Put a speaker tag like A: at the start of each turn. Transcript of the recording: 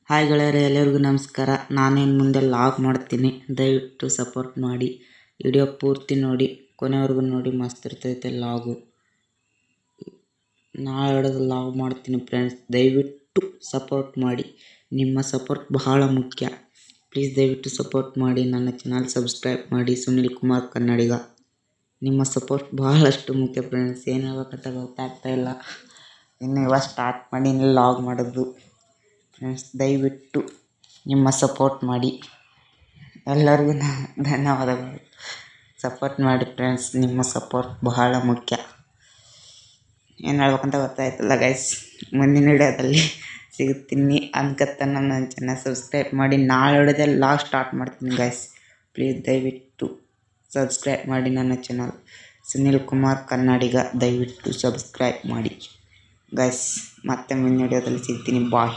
A: Hi ಗೆಳೆಯರೆ, ಎಲ್ಲರಿಗೂ ನಮಸ್ಕಾರ. ನಾನೇನು ಮುಂದೆ ಲಾಗ್ ಮಾಡ್ತೀನಿ, ದಯವಿಟ್ಟು ಸಪೋರ್ಟ್ ಮಾಡಿ. ವಿಡಿಯೋ ಪೂರ್ತಿ ನೋಡಿ, ಕೊನೆವರೆಗೂ ನೋಡಿ. ಮಸ್ತ್ ಇರ್ತೈತೆ ಲಾಗು. ನಾಳೆ ಹಿಡಿದು ಲಾಗ್ ಮಾಡ್ತೀನಿ ಫ್ರೆಂಡ್ಸ್, ದಯವಿಟ್ಟು ಸಪೋರ್ಟ್ ಮಾಡಿ. ನಿಮ್ಮ ಸಪೋರ್ಟ್ ಬಹಳ ಮುಖ್ಯ. ಪ್ಲೀಸ್ ದಯವಿಟ್ಟು ಸಪೋರ್ಟ್ ಮಾಡಿ. ನನ್ನ ಚಾನಲ್ ಸಬ್ಸ್ಕ್ರೈಬ್ ಮಾಡಿ. ಸುನಿಲ್ ಕುಮಾರ್ ಕನ್ನಡಿಗ. ನಿಮ್ಮ ಸಪೋರ್ಟ್ ಬಹಳಷ್ಟು ಮುಖ್ಯ ಫ್ರೆಂಡ್ಸ್. ಏನು ಹೇಳ್ಬೇಕಂತ ಗೊತ್ತಾಗ್ತಾ ಇಲ್ಲ. ಇನ್ನು ಇವಾಗ ಸ್ಟಾರ್ಟ್ ಮಾಡಿ ಲಾಗ್ ಮಾಡೋದು ಫ್ರೆಂಡ್ಸ್. ದಯವಿಟ್ಟು ನಿಮ್ಮ ಸಪೋರ್ಟ್ ಮಾಡಿ. ಎಲ್ಲರಿಗೂ ಧನ್ಯವಾದಗಳು. ಸಪೋರ್ಟ್ ಮಾಡಿ ಫ್ರೆಂಡ್ಸ್, ನಿಮ್ಮ ಸಪೋರ್ಟ್ ಬಹಳ ಮುಖ್ಯ. ಏನು ಹೇಳ್ಬೇಕಂತ ಗೊತ್ತಾಯ್ತಲ್ಲ ಗೈಸ್. ಮುಂದಿನ ವಿಡಿಯೋದಲ್ಲಿ ಸಿಗುತ್ತೀನಿ ಅನ್ಕತ್ತ ನನ್ನ ಚಾನಲ್ ಸಬ್ಸ್ಕ್ರೈಬ್ ಮಾಡಿ. ನಾಳೆ ವಿಡಿಯೋದಲ್ಲಿ ಲಾಗ್ ಸ್ಟಾರ್ಟ್ ಮಾಡ್ತೀನಿ ಗೈಸ್. ಪ್ಲೀಸ್ ದಯವಿಟ್ಟು ಸಬ್ಸ್ಕ್ರೈಬ್ ಮಾಡಿ ನನ್ನ ಚಾನಲ್ ಸುನಿಲ್ ಕುಮಾರ್ ಕನ್ನಡಿಗ. ದಯವಿಟ್ಟು ಸಬ್ಸ್ಕ್ರೈಬ್ ಮಾಡಿ ಗೈಸ್. ಮತ್ತೆ ಮುಂದಿನ ವಿಡಿಯೋದಲ್ಲಿ ಸಿಗ್ತೀನಿ. ಬಾಯ್.